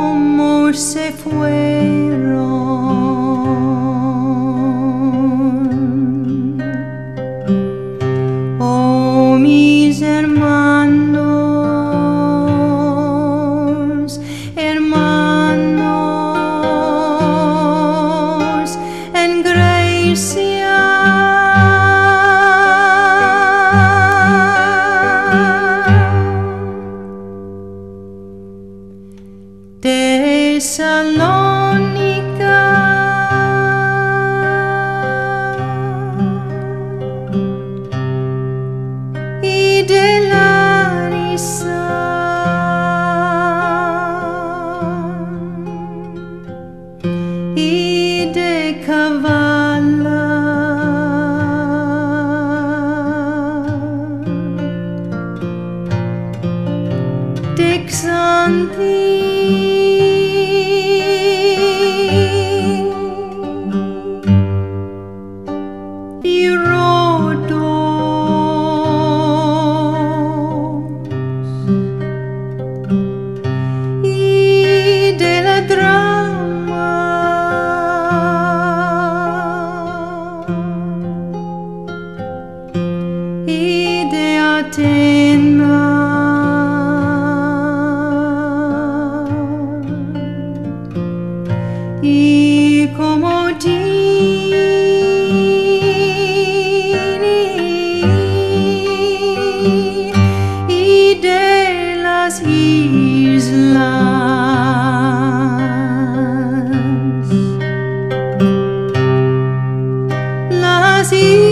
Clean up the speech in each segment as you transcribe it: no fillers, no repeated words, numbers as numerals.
Cómo se fueron, oh mis hermanos, hermanos en gracia. Tesalónica, y de Larisa, y de Kavala, de Xanthi, y Rodos, y de la Drama, y de Atenas, y como y de las islas, las islas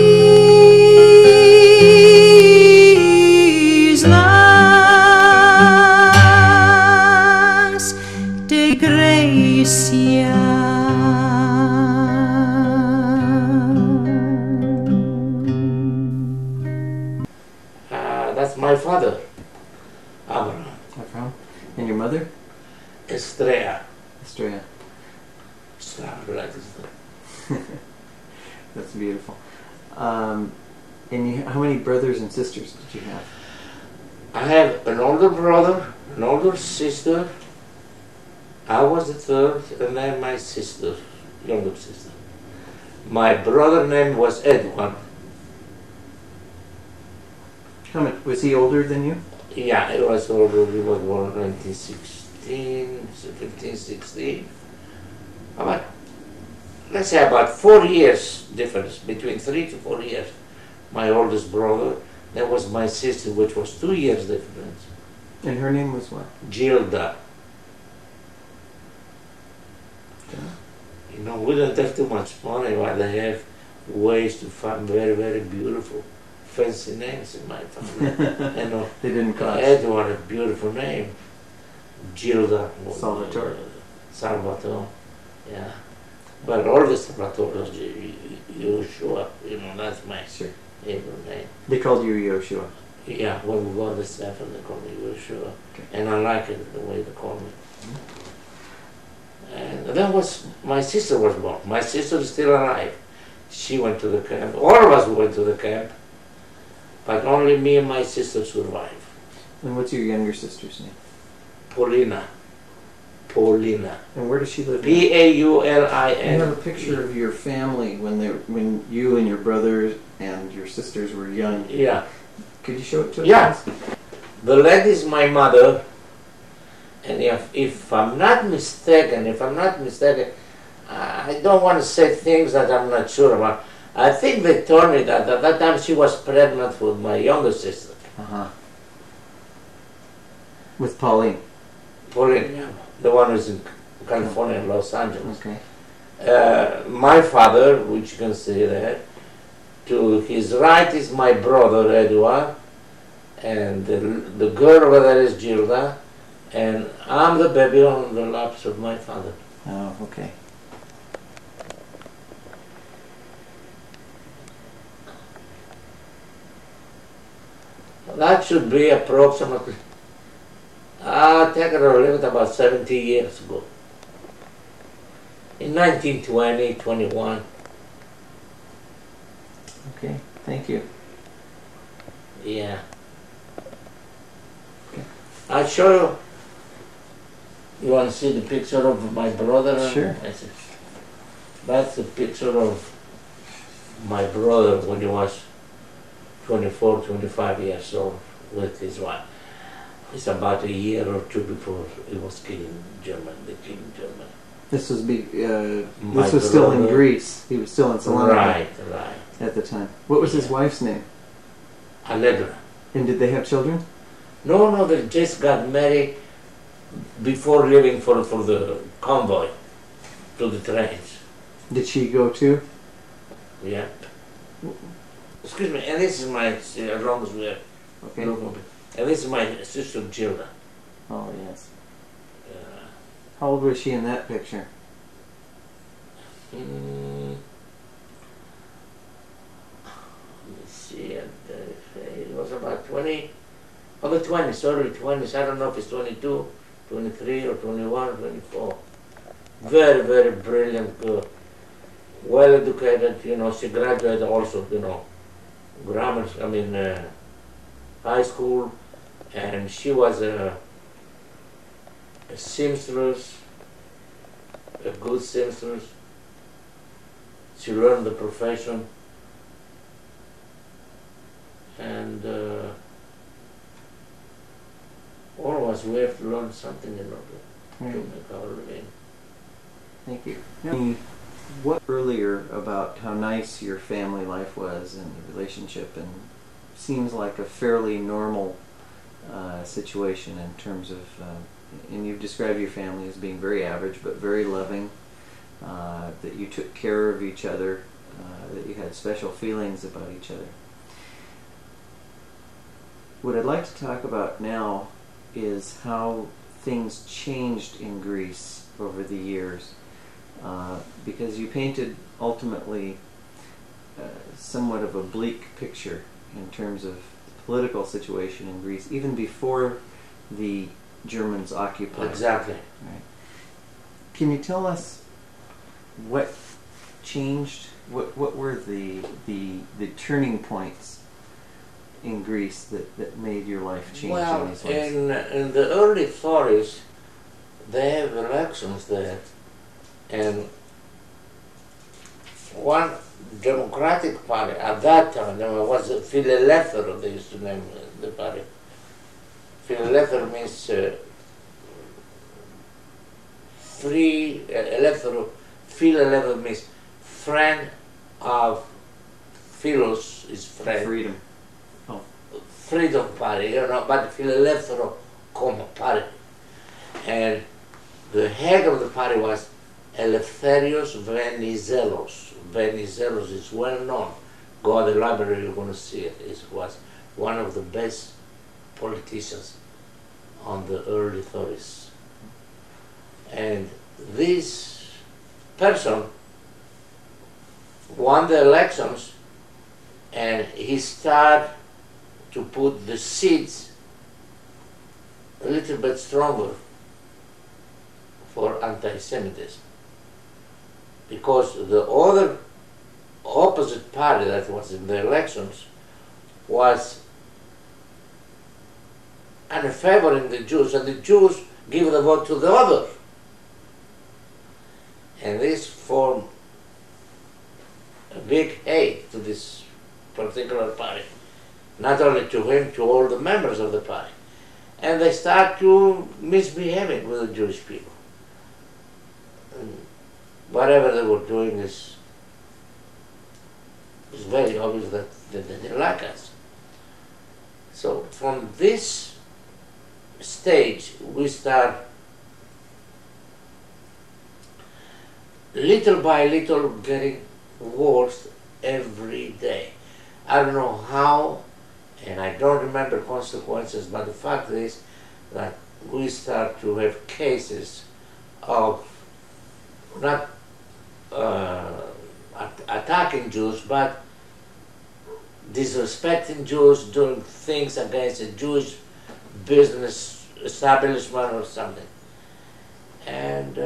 de Grecia. That's my father, Abraham. Abraham. And your mother? Estrella. Estrella. That's beautiful. And how many brothers and sisters did you have? I have an older brother, an older sister. I was the third, and then my sister, younger sister. My brother name was Edward. How much was he older than you? Yeah, he was older. He was born in 1916, 15, 16. About, let's say about 4 years difference, between 3 to 4 years. My oldest brother. That was my sister, which was 2 years difference. And her name was what? Gilda. Okay. You know, we don't have too much money, but they have ways to find very, very beautiful, fancy names in my family. You know, They didn't cost. Edward, a beautiful name. Gilda. Salvatore. Salvatore, yeah. But all the Salvatore, Joshua, you know, that's my Sure. Hebrew name. They called you Yoshua. Yeah, when we go to Stephen, they call me Joshua. Okay. And I like it, the way they call me. And that was, my sister was born. My sister is still alive. She went to the camp. All of us went to the camp. But only me and my sister survived. And what's your younger sister's name? Paulina. Paulina. And where does she live? Paulin. I have a picture of your family when you and your brothers and your sisters were young. Yeah. Could you show it to us? Yeah. The lady is my mother. And if I'm not mistaken, I don't want to say things that I'm not sure about. I think they told me that at that time she was pregnant with my younger sister. Uh-huh. With Pauline. Pauline, yeah. The one who's in California, in Los Angeles. Okay. My father, which you can see there, to his right is my brother Edward, and the girl over there is Gilda, and I'm the baby on the laps of my father. Oh, okay. That should be approximately, take it or leave it, about 70 years ago. In 1920, 21. Okay, thank you. Yeah. Okay. I'll show you. You want to see the picture of my brother? Sure. That's the picture of my brother when he was 24, 25 years old with his wife. It's about a year or two before he was killed in Germany. They killed in Germany. This was My this was still in brother- Greece. He was still in Saloniki Right. at the time. What was his Yeah. wife's name? Allegra. And did they have children? No, they just got married before leaving for the convoy to the trains. Did she go too? Yeah. Excuse me, and this is my, as long as we're Okay. and this is my sister Gilda. Oh yes. Uh, How old was she in that picture? mm, let me see, it was about 20, the 20s, early 20s, I don't know if it's 22, 23 or 21 or 24. Very, very brilliant girl. Well educated, she graduated also, grammar, high school, and she was a seamstress, a good seamstress. She learned the profession, and all of us, we have to learn something in order to Right. make our living. Thank you. Now, what earlier about how nice your family life was and the relationship, and seems like a fairly normal situation in terms of, and you've described your family as being very average but very loving, that you took care of each other, that you had special feelings about each other. What I'd like to talk about now is how things changed in Greece over the years, because you painted ultimately somewhat of a bleak picture in terms of the political situation in Greece, even before the Germans occupied. Exactly. Right. Can you tell us what changed? What were the turning points in Greece that made your life change Well, in these ways? in the early 40s, they have elections there, and one Democratic Party at that time, there was a Φιλελεύθερο, they used to name the party. Φιλελεύθερο means free, ελεύθερο, Φιλελεύθερο means friend of, Philos is friend. Freedom. Freedom Party, but Φιλελεύθερο Party. And the head of the party was Eleftherios Venizelos. Venizelos is well known. Go to the library, you're going to see it. He was one of the best politicians on the early 30s. And this person won the elections, and he started to put the seeds a little bit stronger for anti-Semitism. Because the other opposite party that was in the elections was favoring the Jews, and the Jews give the vote to the other. And this formed a big hate to this particular party. Not only to him, to all the members of the party. And they start to misbehaving with the Jewish people. And whatever they were doing is very obvious that they didn't like us. So from this stage, we start little by little getting worse every day. I don't know how, and I don't remember consequences, but the fact is that we start to have cases of not attacking Jews, but disrespecting Jews, doing things against a Jewish business establishment or something. And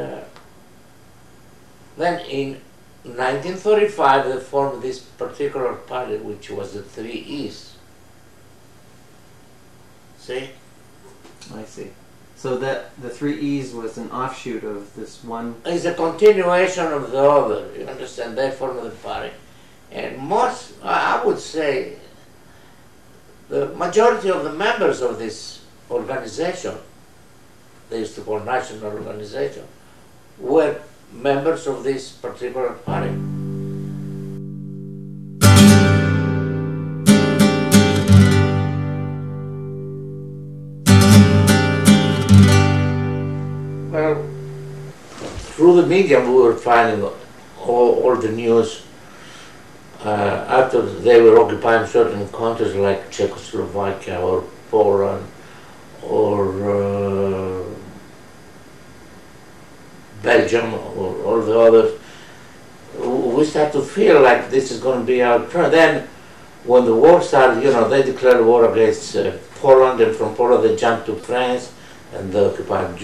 Then in 1935 they formed this particular party, which was the Three E's. See? I see. So that the Three E's was an offshoot of this one. It's a continuation of the other, you understand? They formed the party. And most, I would say, the majority of the members of this organization, they used to call national organization, were members of this particular party. Well, through the media we were finding all the news after they were occupying certain countries like Czechoslovakia or Poland or Belgium or all the others. We start to feel like this is going to be our turn. Then when the war started, you know, they declared war against Poland, and from Poland they jumped to France and they occupied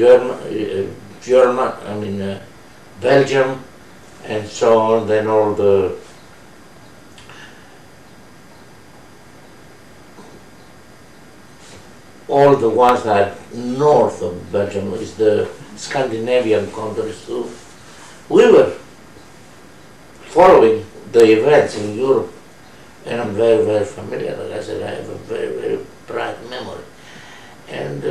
Belgium and so on. Then all the ones that north of Belgium is the Scandinavian countries too. We were following the events in Europe, and I'm very, very familiar. Like I said, I have a very, very bright memory. And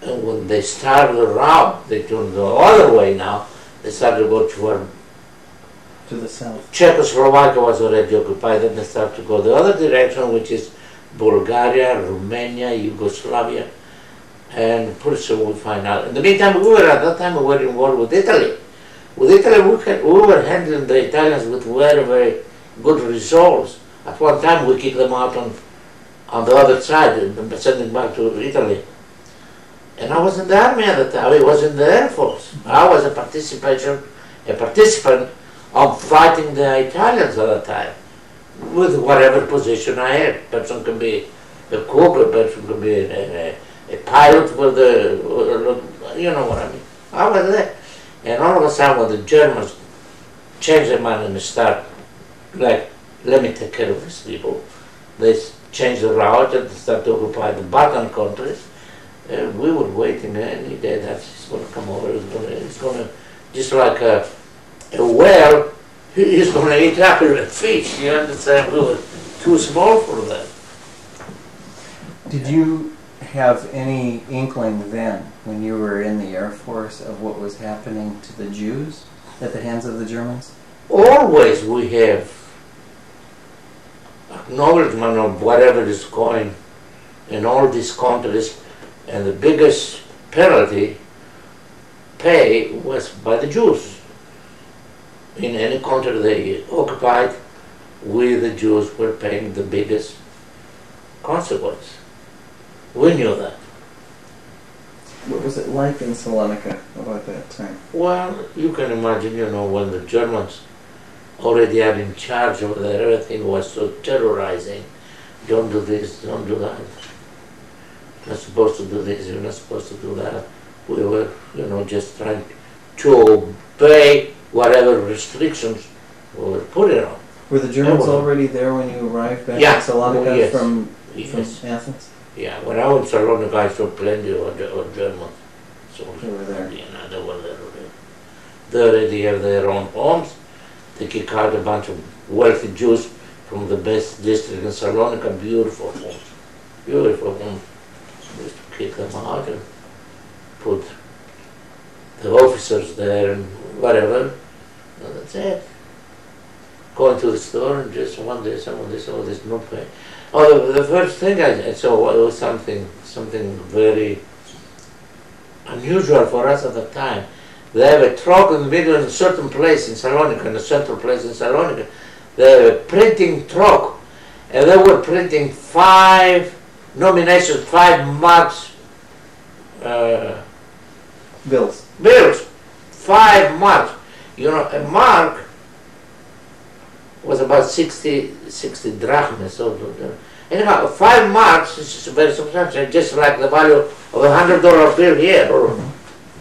when they started the route, they turned the other way now. They started to go to the south. Czechoslovakia was already occupied, and they started to go the other direction, which is Bulgaria, Romania, Yugoslavia, and pretty soon we find out. In the meantime, at that time we were involved with Italy. With Italy, we were handling the Italians with very, very good results. At one time, we kicked them out on the other side and sent them back to Italy. And I was in the army at the time. I was in the Air Force. I was a participant of fighting the Italians at the time, with whatever position I had. A person can be a cook, a person can be a pilot with you know what I mean. I was there. And all of a sudden when the Germans changed their mind and start, like, let me take care of these people, they changed the route and started to occupy the Balkan countries. We were waiting any day that he's going to come over. He's going to, just like a whale, he's going to eat up with fish. You understand? We were too small for that. Did you have any inkling then, when you were in the Air Force, of what was happening to the Jews at the hands of the Germans? Always we have acknowledgement of whatever is going in all these countries, and the biggest penalty pay was by the Jews. In any country they occupied, we the Jews were paying the biggest consequence. We knew that. What was it like in Salonika about that time? Well, you can imagine, you know, when the Germans already are in charge over there, everything was so terrorizing. Don't do this, don't do that. You're not supposed to do this, you're not supposed to do that. We were, you know, just trying to obey whatever restrictions we were putting on. Were the Germans already there when you arrived back in Salonika from Athens? Yeah, when I was in Salonika, I saw plenty of Germans. So they were there. Yeah, they were there already. They already have their own homes. They kick out a bunch of wealthy Jews from the best district in Salonika, beautiful homes. Beautiful homes. We used to kick them out and put the officers there and whatever. And that's it. Going to the store and just one day, someone this, oh, there's no pay. Oh, the first thing I saw was something very unusual for us at the time. They have a truck in the middle of a certain place in Salonika, in a central place in Salonika. They have a printing truck, and they were printing 5 nominations, 5 marks. Bills. 5 marks. You know, a mark was about 60 drachmas. Anyhow, 5 marks is very substantial, just like the value of $100 bill here. Or,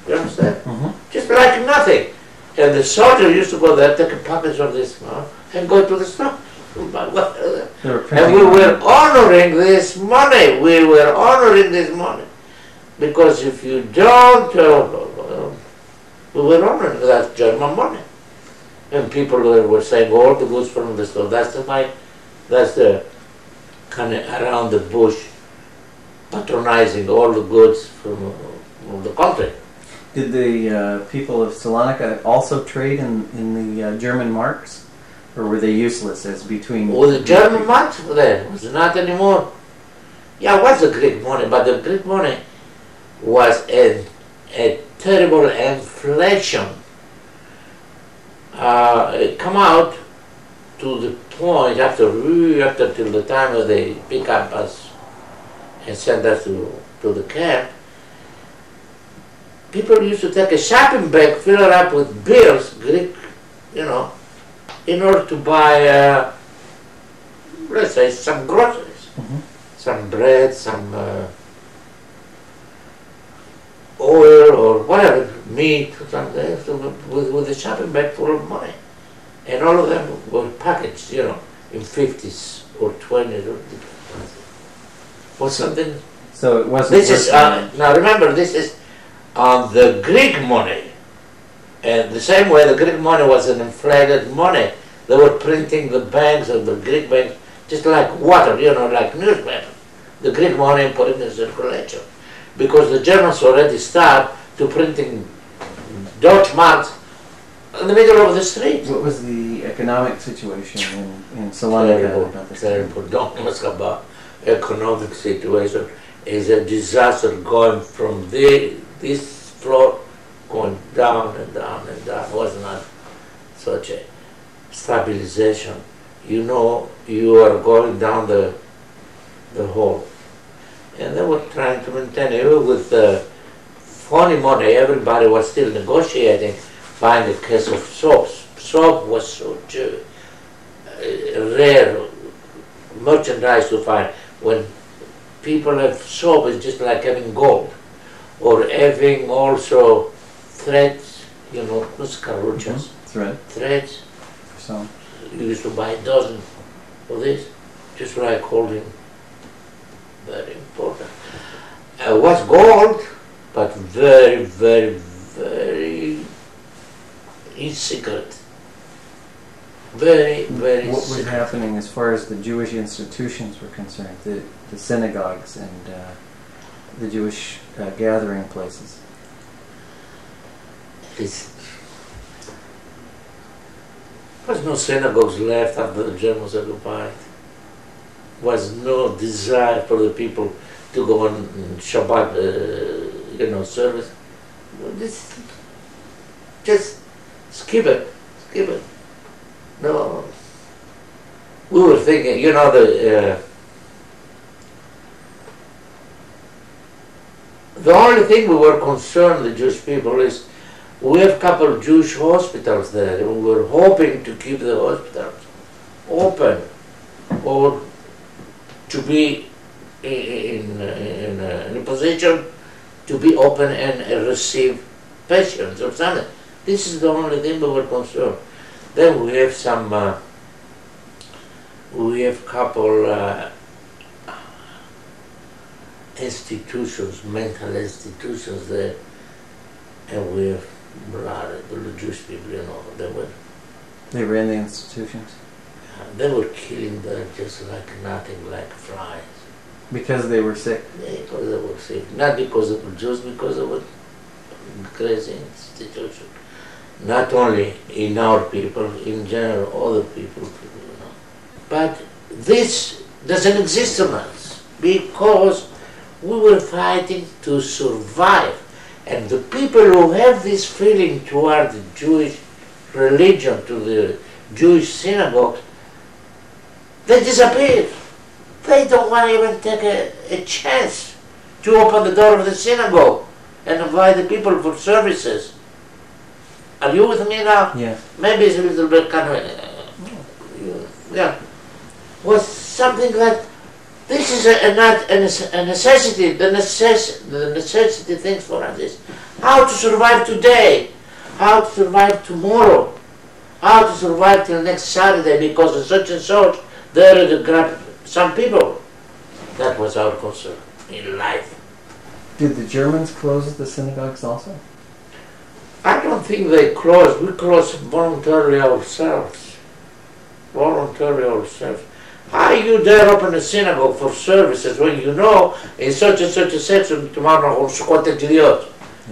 you understand? Just like nothing. And the soldier used to go there, take a package of this, and go to the store. They were And printing we money. were honoring this money. We were honoring this money. Because if you don't, we were honoring that German money. And people were saying all the goods from the store. That's the kind of around the bush, patronizing all the goods from the country. Did the people of Salonika also trade in the German marks? Or were they useless as between... Well, the German marks then was not anymore. Yeah, it was the Greek money, but the Greek money was a terrible inflation. It come out to the point after till the time that they pick up us and send us to the camp. People used to take a shopping bag, fill it up with bills, Greek, in order to buy, let's say, some groceries, some bread, some oil or whatever, meat or something, with a shopping bag full of money. And all of them were packaged, in 50s or 20s or something. So it wasn't... This is, now remember, this is on the Greek money. And the same way the Greek money was an inflated money. They were printing the banks of the Greek banks just like water, like newspaper. The Greek money and putting it in circulation. Because the Germans already started to printing Deutschmarks in the middle of the street. What was the economic situation in Salonika about this time? Terrible. Don't ask about economic situation. Is a disaster going from this floor going down and down and down. It was not such a stabilization. You are going down the hole. And they were trying to maintain it with funny money. Everybody was still negotiating, buying a case of soap. Soap was such a rare merchandise to find. When people have soap, it's just like having gold. Or having also threads, caruchas. Threads. So You used to buy a dozen of this, just like holding. Very important. Was gold, but very, very, very secret. Very, very what secret. was happening as far as the Jewish institutions were concerned, the synagogues and the Jewish gathering places? There was no synagogues left after the Germans occupied. Was no desire for the people to go on Shabbat, service. Just skip it. No. We were thinking, the only thing we were concerned, the Jewish people, is we have a couple of Jewish hospitals there, and we were hoping to keep the hospitals open, or to be in a position to be open and receive patients or something. This is the only thing we were concerned. Then we have couple institutions, mental institutions there, and we have the Jewish people, They ran the institutions? They were killing them just like nothing, like flies. Because they were sick? Because they were sick. Not because they were Jews, because they were crazy institution. Not only in our people, in general, other people. But this doesn't exist in us because we were fighting to survive. And the people who have this feeling toward the Jewish religion, to the Jewish synagogues, they disappear. They don't want to even take a chance to open the door of the synagogue and invite the people for services. Are you with me now? Yes. Maybe it's a little bit kind of, yeah. Was something that this is a necessity. The necessity things for us is how to survive today, how to survive tomorrow, how to survive till next Saturday, because of such and such, there to grab some people. That was our concern in life. Did the Germans close the synagogues also? I don't think they closed. We closed voluntarily ourselves. Voluntarily ourselves. How you dare open a synagogue for services when you know in such and such a section tomorrow or Sukkot Gilead?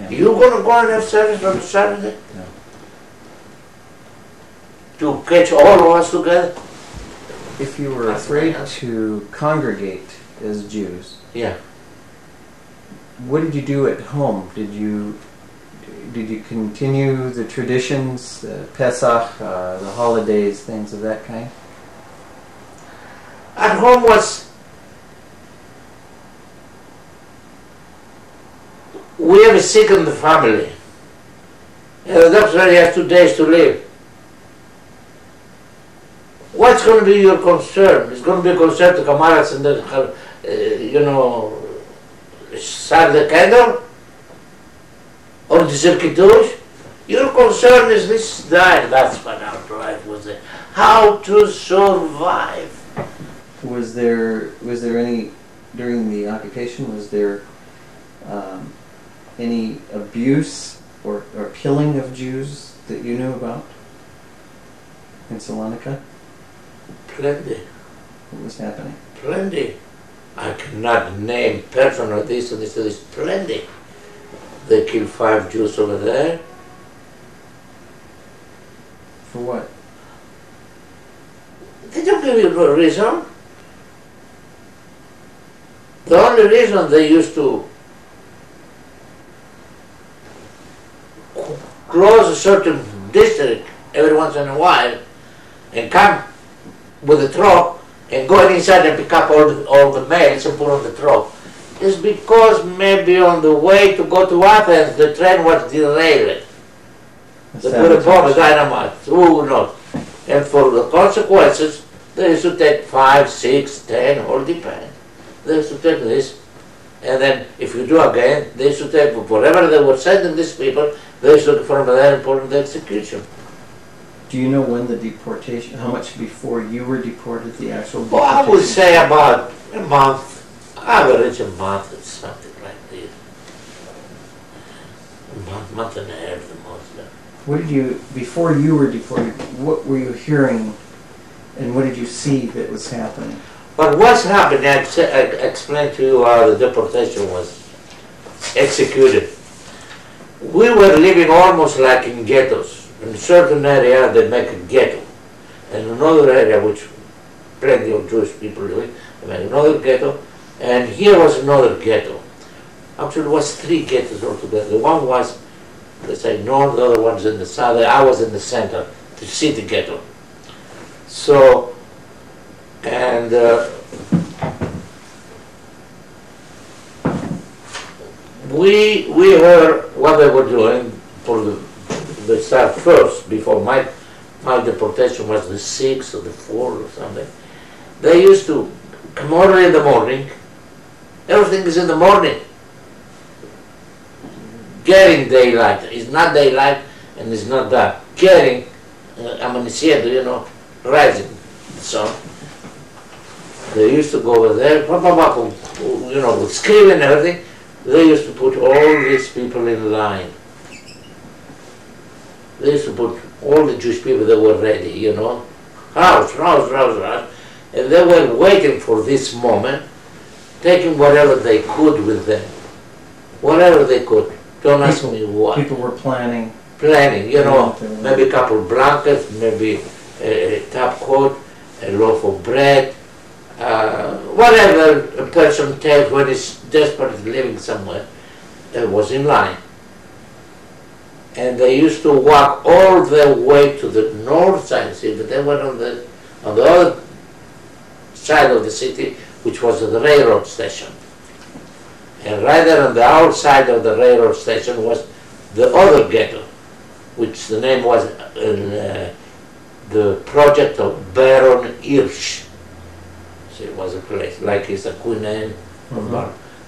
You gonna go and have service on Saturday? No. To catch all of us together? If you were That's afraid nice. to congregate as Jews, Yeah. what did you do at home? Did you continue the traditions, Pesach, the holidays, things of that kind? At home was, we have a sick in the family. And the doctor only has 2 days to live. What's going to be your concern? It's going to be a concern to come out and start the candle? Or the Kiddush? Your concern is this diet. That's what our life was there. How to survive. Was there any, during the occupation, was there any abuse or killing of Jews that you knew about in Salonika? Plenty. What was happening? Plenty. I cannot name person or this or this or this. Plenty. They killed 5 Jews over there. For what? They don't give you no reason. The only reason they used to close a certain district every once in a while and come with a truck and go inside and pick up all the mails and put on the truck is because maybe on the way to go to Athens the train was derailed. They put a bomb, a dynamite, who knows. And for the consequences, they used to take 5, 6, 10, all depends. They used to take this, and then if you do again, they used to take whatever they were sending these people, they used to look from there and put in the execution. Do you know when the deportation, how much before you were deported, the actual Well, deportation? I would say about a month, average a month, or something like this. A month and a half the most. Yeah. What did you, before you were deported, what were you hearing and what did you see that was happening? But what's happened, I explained to you how the deportation was executed. We were living almost like in ghettos. In a certain area they make a ghetto. And another area which plenty of Jewish people living, they make another ghetto. And here was another ghetto. Actually it was 3 ghettos altogether. One was, let's say, north, the other one's in the south. I was in the center, the city ghetto. So, and we heard what they were doing for the start first, before my deportation was the 6th or the 4th or something. They used to come early in the morning. Everything is in the morning. Getting daylight. It's not daylight and it's not dark. Getting, amaneciendo, rising the sun. They used to go over there, with screaming and everything. They used to put all these people in line. They used to put all the Jewish people that were ready, rouse, and they were waiting for this moment, taking whatever they could with them. Whatever they could. Don't ask me what. People were planning. Planning, maybe a couple of blankets, maybe a top coat, a loaf of bread, whatever a person takes when he's desperately living somewhere, was in line. And they used to walk all the way to the north side of the city, but they went on the other side of the city, which was the railroad station. And right there on the outside of the railroad station was the other ghetto, which the name was the project of Baron Hirsch. So it was a place, like it's a Queen Anne.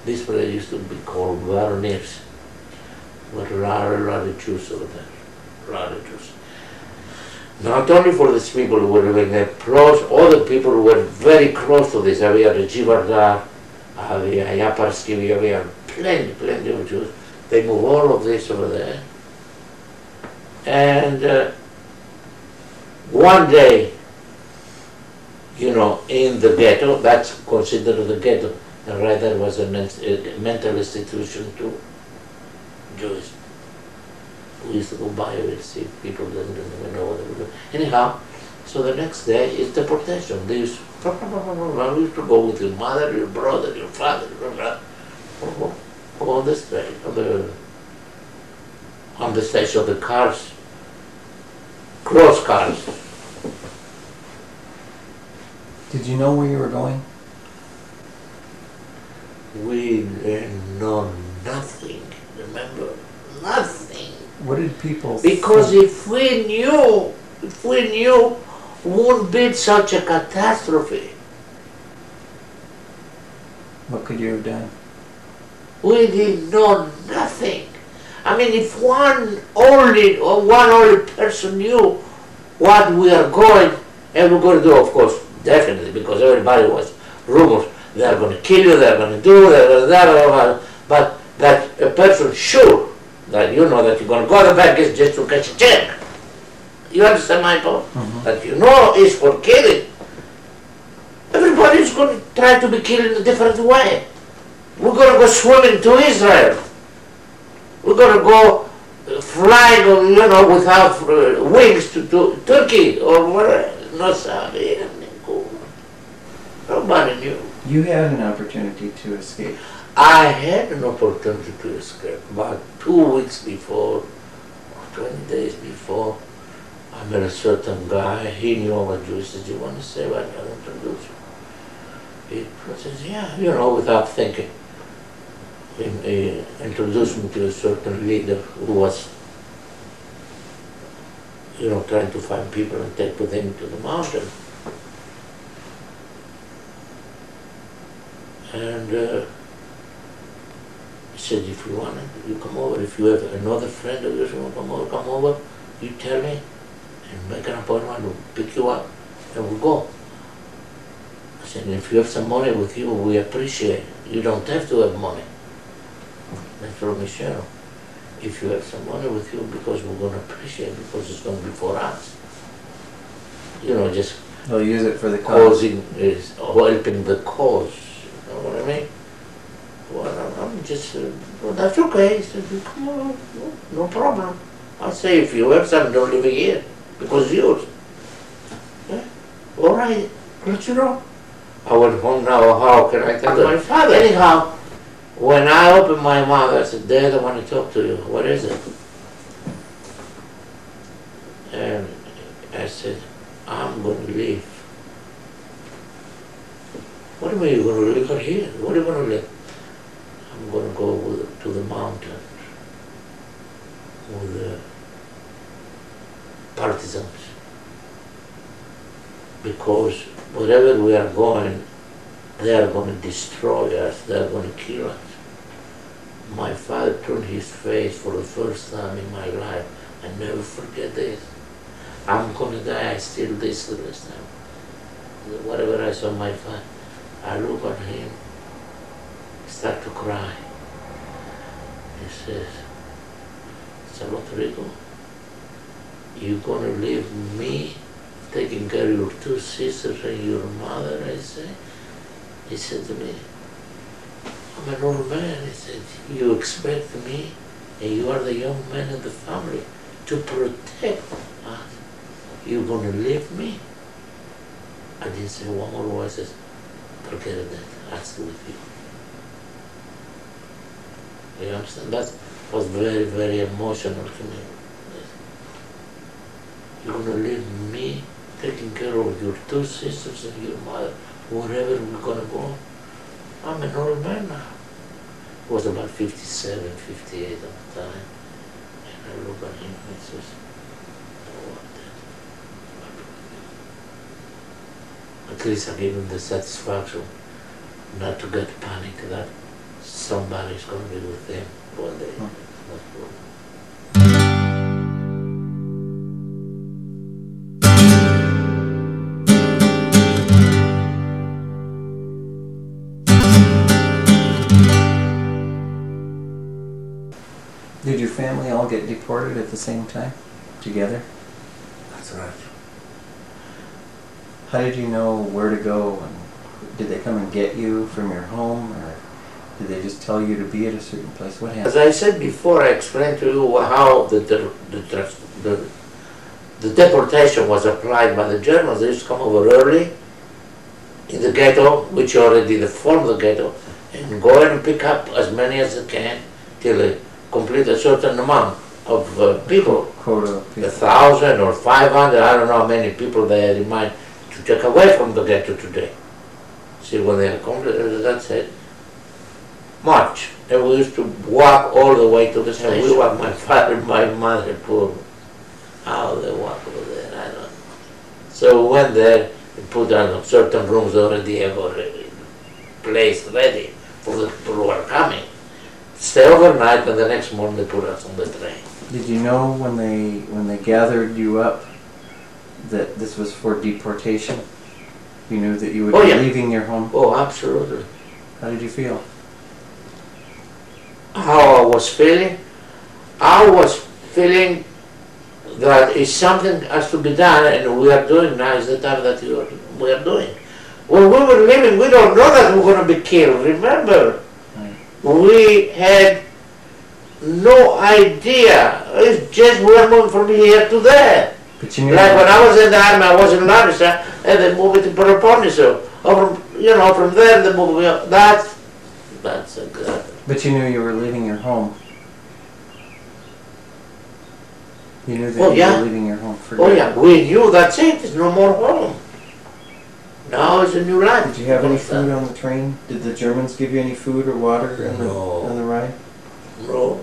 This place used to be called Baron Hirsch. There were a lot of Jews over there. lot of Jews. Not only for these people who were living there, close, all the people who were very close to this area, the Jivarda, the Yaparsky area, plenty of Jews. They moved all of this over there. And one day, you know, in the ghetto, that's considered the ghetto, and right there was a mental institution to Jews. We used to go by and see people that didn't even know what they were doing. Anyhow, so the next day is deportation. They used to go with your mother, your brother, your father, go on the street, on the stage of the cars, cross cars. Did you know where you were going? We didn't know nothing, remember? Nothing. What did people Because think? if we knew, wouldn't be such a catastrophe. What could you have done? We didn't know nothing. I mean, if one only person knew what we are going, and we're going to do, of course, definitely, because everybody was rumors, they are going to kill you, they are going to do, but that a person sure that you know that you're going to go to the bank is just to catch a check. You understand my point? Mm-hmm. That you know is for killing. Everybody is going to try to be killed in a different way. We're going to go swimming to Israel. We're going to go flying, you know, without wings to Turkey or whatever. No, sorry. Nobody knew. You had an opportunity to escape. I had an opportunity to escape, but 2 weeks before, or 20 days before, I met a certain guy. He knew I'm a Jew. He said, "Do you want to say what I'll introduce you?" He says, "Yeah," you know, without thinking. He introduced me to a certain leader who was, you know, trying to find people and take with him to the mountain. And he said, "If you want it, you come over. If you have another friend of yours who want to come over, you tell me and make an appointment, we'll pick you up and we'll go." I said, "If you have some money with you, we appreciate it. You don't have to have money." That's from Michelle. "If you have some money with you, because we're going to appreciate it, because it's going to be for us." You know, just They'll use it for the cause. helping the cause. You know what I mean? Well, I'm just, well, that's okay. He said, "Come on, no problem." I say, "If you have some, don't leave it here, because it's yours." Yeah? All right, let you know. I went home now. How can I tell my father? Anyhow, when I opened my mouth, I said, "Dad, I want to talk to you. What is it?" And I said, "I'm going to leave." "What do you mean you're going to leave here? What are you going to leave?" "I'm going to go to the mountains with the partisans, because wherever we are going, they are going to destroy us, they are going to kill us." My father turned his face for the first time in my life. I never forget this. I'm going to die, I still this the rest time. Whatever I saw my father, I look at him, start to cry. He says, "Salvatore, you're going to leave me taking care of your two sisters and your mother?" I say. He said to me, "I'm an old man." He said, "You expect me, and you are the young man in the family, to protect us. You're going to leave me?" I didn't say one more word. I said, "Forget that, I'll stay with you." You understand? That was very, very emotional to me. "You're going to leave me taking care of your two sisters and your mother, wherever we're going to go? I'm an old man now." I was about 57, 58 at the time. And I look at him and he says, "Oh, Dad, at least I gave him the satisfaction not to get panic that somebody's going to be with him one day." That's good. family all get deported at the same time, together? That's right. How did you know where to go? And did they come and get you from your home, or did they just tell you to be at a certain place? What happened? As I said before, I explained to you how the deportation was applied by the Germans. They used to come over early in the ghetto, which already formed the ghetto, and go in and pick up as many as they can till they complete a certain amount of people. Quota of people. 1,000 or 500, I don't know how many people they had in mind to take away from the ghetto today. See, when they completed, that's it. March. And we used to walk all the way to the station. We walked, my father and my mother, poor. How they walk over there, I don't know. So we went there and put on certain rooms already have already place ready for the people who are coming. Stay overnight, and the next morning they put us on the train. Did you know when they gathered you up that this was for deportation? You knew that you would be leaving your home? Oh, absolutely. How did you feel? How I was feeling? I was feeling that if something has to be done, and we are doing now, is the time that we are doing. When we were living, we don't know that we're going to be killed. Remember, we had no idea. It's just we are moving from here to there. But you knew like when I was in the army, I was in Larissa, and they moved me to Peloponnesus. Or from, from there they moved me up. That's exactly. But you knew you were leaving your home. You knew that you were leaving your home for good. Oh yeah, we knew that's it. There's no more home. Now it's a new life. Did you have any food on the train? Did the Germans give you any food or water on the ride? No.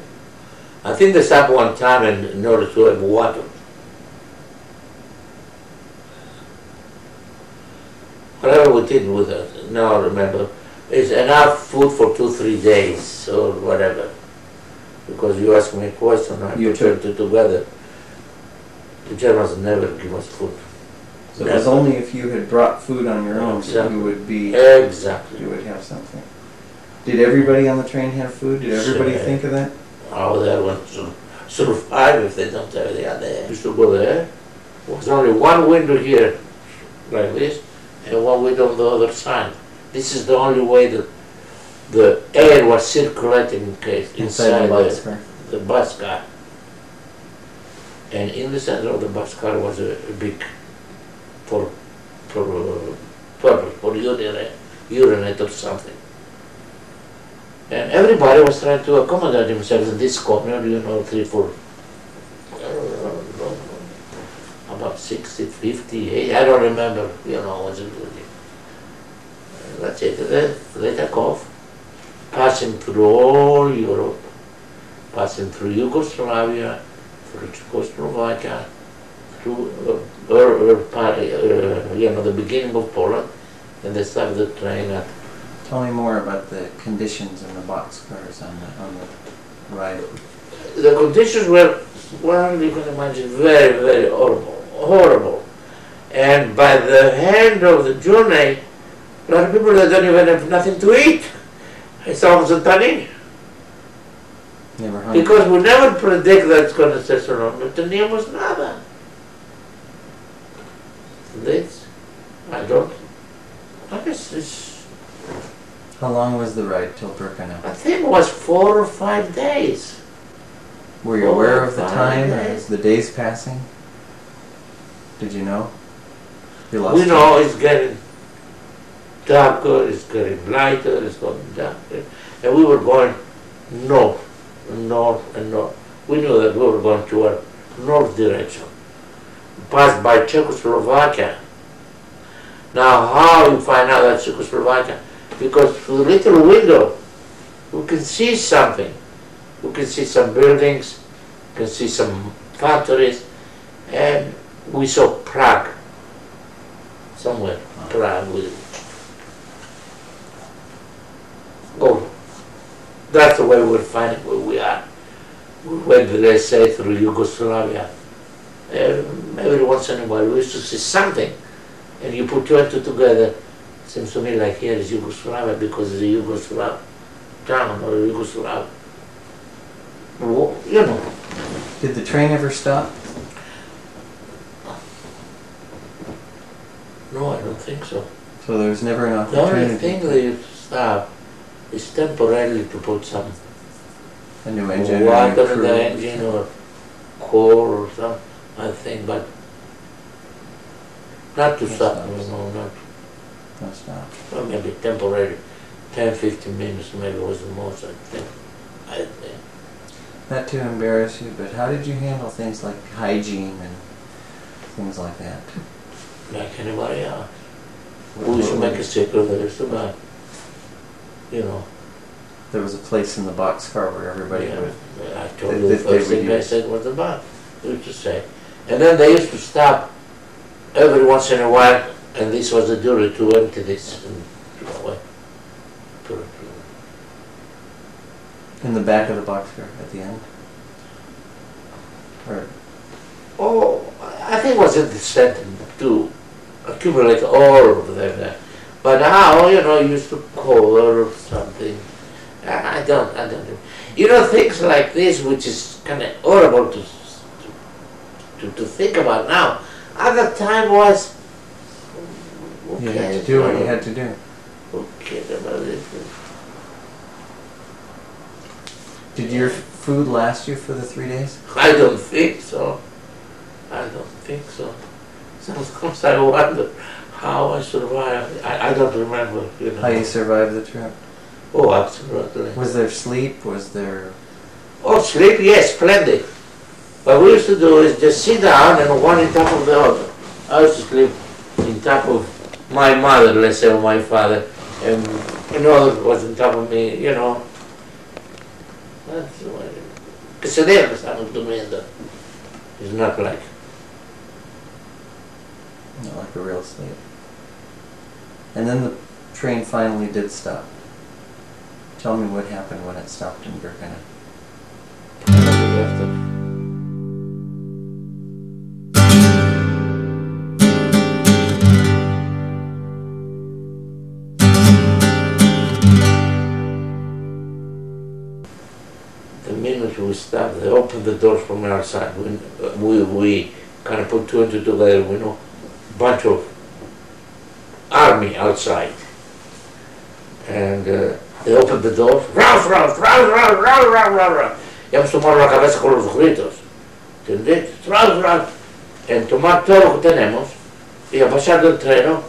I think they stopped one time in order to have water. Whatever we did with it, now I remember, it's enough food for 2-3 days or whatever. Because you asked me a question, I put it together. The Germans never give us food. So it was only if you had brought food on your own that you would be... Exactly. You would have something. Did everybody on the train have food? Did everybody think of that? Oh, they want to survive if they don't have the other. Used to go there. There was only one window here, like this, and one window on the other side. This is the only way that the air was circulating inside the bus car. And in the center of the bus car was a big for urinate or something. And everybody was trying to accommodate themselves in this corner, 3, 4, about 60, 50, 80, I don't remember, what's it really. That's it. They take off, passing through all Europe, passing through Yugoslavia, through Czechoslovakia, through the beginning of Poland, and they stopped the train at. Tell me more about the conditions in the boxcars on the ride. The conditions were, well, you can imagine, very, very horrible. And by the end of the journey, a lot of people that don't even have nothing to eat. Estamos en Tallinn. Never hungry. Because we never predict that it's going to stay so long. No teníamos nada. This, I guess it's... How long was the ride till Birkenau? I think it was 4 or 5 days. Were you aware of the time, or the days passing? Did you know? You lost we know it's getting darker, it's getting lighter, it's getting darker. And we were going north, and north, and north. We knew that we were going toward north direction. Passed by Czechoslovakia. Now how you find out that's Czechoslovakia? Because through the little window, we can see something. We can see some buildings, we can see some factories, and we saw Prague. Somewhere, Prague. Oh, that's the way we're finding where we are. We went, let's say, through Yugoslavia. Every once in a while we used to see something, and you put 2 and 2 together. Seems to me like here is Yugoslavia because it's a Yugoslav town or a Yugoslav you know. Did the train ever stop? No, I don't think so. So there was never an The only opportunity. thing they stop is temporarily to put some A new engine. or water new in crew. the engine or coal or some, I think, but not to No stop, stops. no, not, No stop. well, maybe temporary, 10, 15 minutes maybe was the most, I think. Not to embarrass you, but how did you handle things like hygiene and things like that? Like anybody else. We used to make a secret that it's about, you know. There was a place in the boxcar where everybody Yeah, would. I told that- you the that they first would thing I use. said was about, we used to say. And then they used to stop every once in a while, and this was the duty to empty this and throw away. Put it In the back of the boxcar at the end? Or Oh, I think it was in the center to accumulate all of them there. But now, you know, used to call or something. I don't. You know, things like this, which is kind of horrible to think about now. At the time was, who you had to cares, do what know? you had to do. Who cares about it? Did your food last you for the 3 days? I don't think so. I don't think so. Sometimes I wonder how I survived. I don't remember, you know. How you survived the trip? Oh, absolutely. Was there sleep? Was there... Oh, sleep, yes, plenty. What we used to do is just sit down and one on top of the other. I used to sleep on top of my mother, let's say, or my father, and another was on top of me, you know. That's the way. Que se deve estar dormindo. It's not like. Not like a real sleep. And then the train finally did stop. Tell me what happened when it stopped in Birkenau. The minute we stopped, they opened the doors from outside. We kind of put two and two together, we know, bunch of army outside. And they opened the doors, Ralph, Ralph, Ralph, Ralph, Ralph, Ralph, Ralph, Ralph. Ya hemos tomado la cabeza con los gritos. ¿Entendés? Ralph, Ralph. En tomar todo lo que tenemos y a pasar del treno,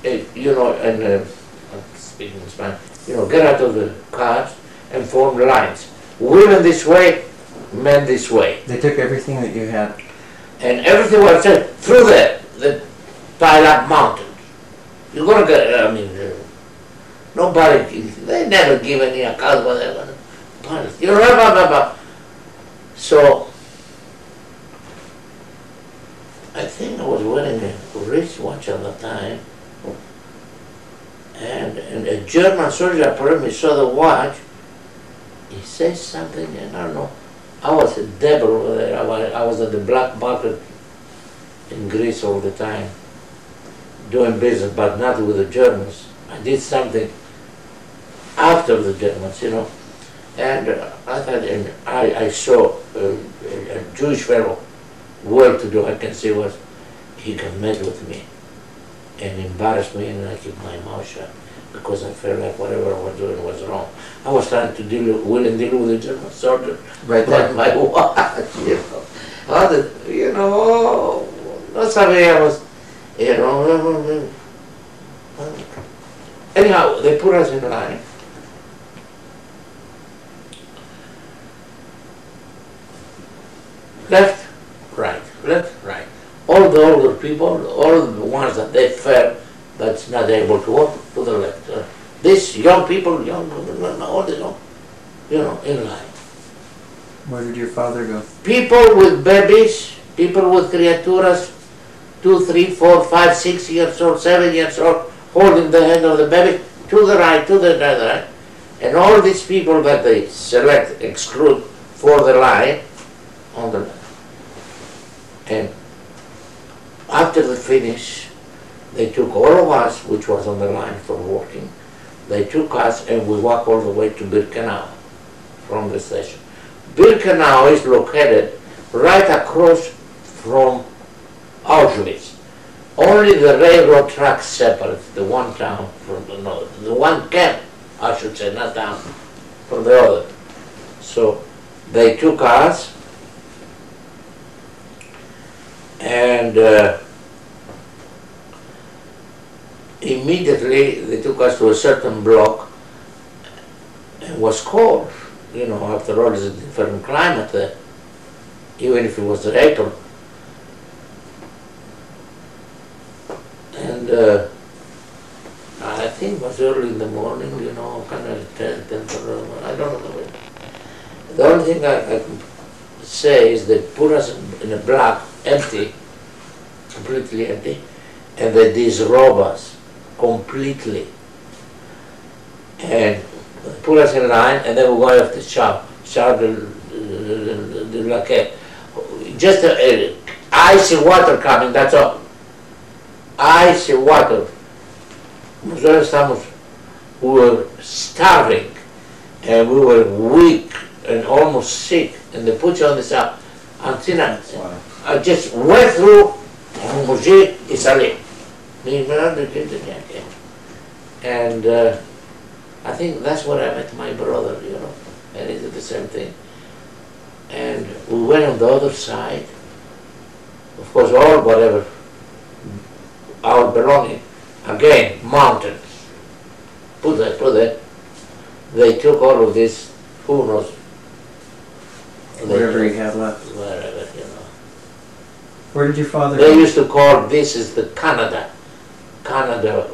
you know, and I'm speaking in Spanish, you know, get out of the cars and form lines. Women this way, men this way. They took everything that you had. And everything was said through the piled-up mountains. You're gonna get, I mean, nobody, they never give any account whatever. You know, blah, blah, blah. So, I think I was wearing a wristwatch at the time, and a German soldier apparently saw the watch. He says something, and I don't know. I was a devil over there. I was at the black market in Greece all the time, doing business, but not with the Germans. I did something after the Germans, you know. And I thought, and I saw a Jewish fellow, well-to-do, I can say, was he got mad with me and embarrassed me, and I kept my mouth shut because I felt like whatever I was doing was wrong. I was trying to will and deal with the German soldier, Right there. but my watch, you know. You know, no sabíamos, you know. Anyhow, they put us in line. Left, right, left, right. All the older people, all the ones that they felt that's not able to walk, to the left. These young people, all the young, you know, in line. Where did your father go? People with babies, people with criaturas, 2, 3, 4, 5, 6 years old, 7 years old, holding the hand of the baby to the right, to the right. And all these people that they select, exclude for the line, on the left. And after the finish, they took all of us, which was on the line for walking, they took us and we walked all the way to Birkenau from the station. Birkenau is located right across from Auschwitz. Only the railroad tracks separate the one town from another. The one camp, I should say, not town, from the other. So they took us, and immediately they took us to a certain block. It was cold, you know, after all it's a different climate there, even if it was April. And I think it was early in the morning, you know, kind of 10, I don't know. The only thing I can say is they put us in a block, empty, completely empty, and they disrobe us completely. And put us in line, and then we go off the shop the laquette. Just icy water coming, that's all. Icy water. We were starving, and we were weak and almost sick, and they put you on the shop. Until I just went through, y salí. And I think that's where I met my brother, you know, and he did the same thing. And we went on the other side, of course, all whatever, our belonging, again, mountains. Put that. They took all of this, who knows? Whatever he had left. Wherever, you know. Where did your father They go? used to call this is the Canada. Canada,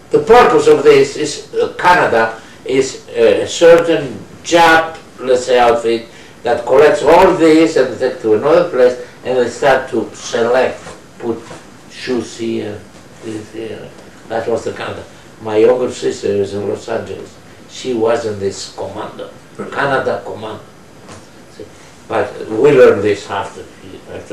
the purpose of this is Canada is a certain Jap, let's say, outfit that collects all this and take to another place, and they start to select, put shoes here, this here. That was the Canada. My younger sister is in Los Angeles. She was in this commando, Canada commando. See? But we learned this after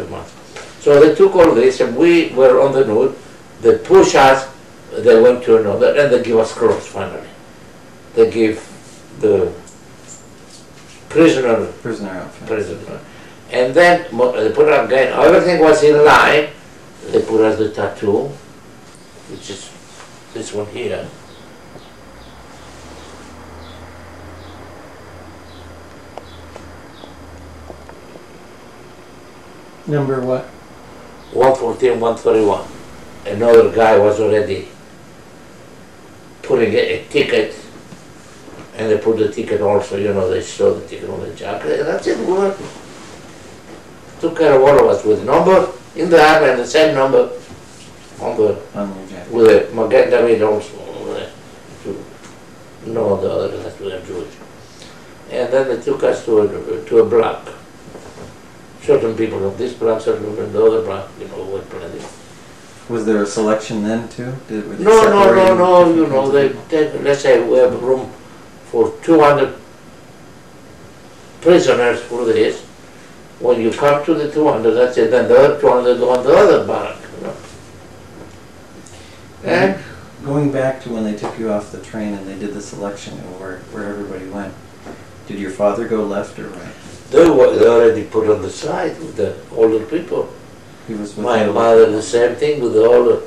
months. So they took all this, and we were on the nude. They pushed us. They went to another, and they give us clothes finally. They give the prisoner outfit. And then they put us again. Everything was in line. They put us the tattoo, which is this one here. Number what? 114, 131. Another guy was already putting a ticket, and they put the ticket also, you know, they show the ticket on the jacket, and that's it. We took care of all of us with number in the arm and the same number on the jacket. with a Magen David also to know the other that we are Jewish. And then they took us to a block. Certain people of this block, certain people in the other block, you know, were plenty. Was there a selection then too? Were they No, separating you know, they take, let's say we have room for 200 prisoners for this. When you come to the 200, that's it, then the other 200 go on the other barrack, you know. And going back to when they took you off the train and they did the selection and where everybody went, did your father go left or right? they already put on the side with the older people. He was with My the- mother, the same thing with the older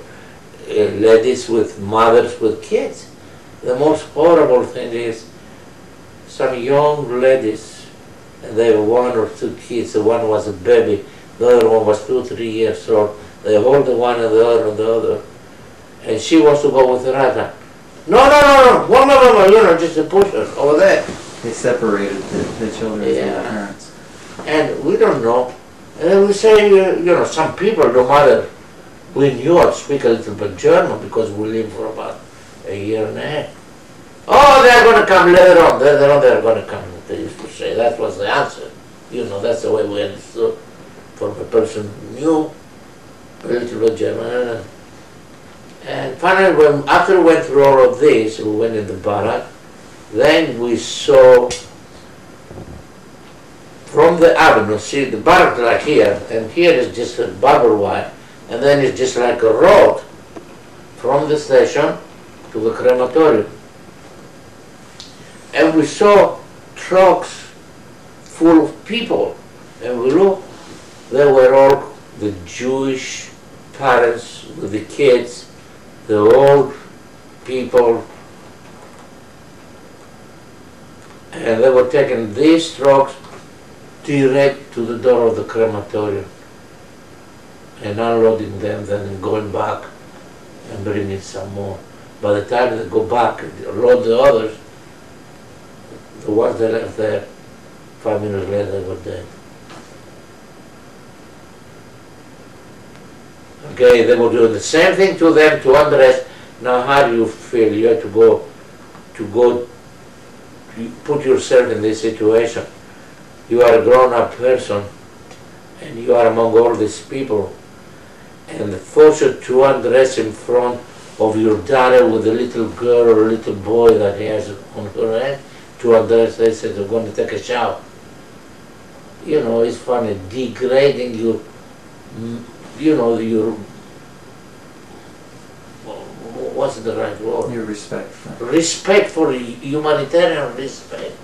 ladies with mothers with kids. The most horrible thing is some young ladies, and they have one or two kids. The one was a baby, the other one was 2 or 3 years old. They hold the one and the other, and she wants to go with the other. No, one more, you know, just to push her over there. They separated the children from Yeah. the parents. And we don't know. And then we say, you know, some people, no matter, we knew how to speak a little bit German because we lived for about a year and a half. Oh, they're going to come later on. Later on, they're going to come, they used to say. That was the answer. You know, that's the way we understood from a person who knew a little bit German. And finally, after we went through all of this, we went in the barrack. Then we saw from the avenue, see the barrack like here, and here is just a barbed wire, and then it's just like a road from the station to the crematorium. And we saw trucks full of people. And we looked, they were all the Jewish parents with the kids, the old people, and they were taking these trucks direct to the door of the crematorium and unloading them, then going back and bringing some more. By the time they go back and load the others, the ones they left there, 5 minutes later they were dead. Okay, they were doing the same thing to them to undress. Now how do you feel? You have to go, you put yourself in this situation. You are a grown-up person and you are among all these people, and forced to undress in front of your daughter with a little girl or a little boy that he has on her head, to undress. They said they're going to take a shower. You know, it's funny, degrading you, you know, your, what's the right word? Your respect for Respect for humanitarian respect,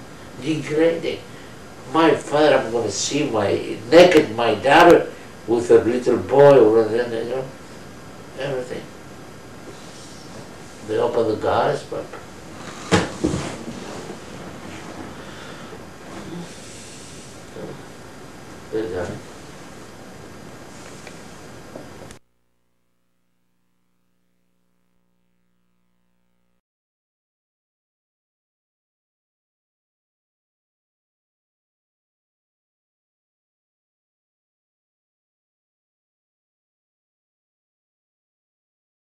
degrading. My father, I'm going to see my daughter with a little boy or whatever, you know, everything. They open the doors, but they're done.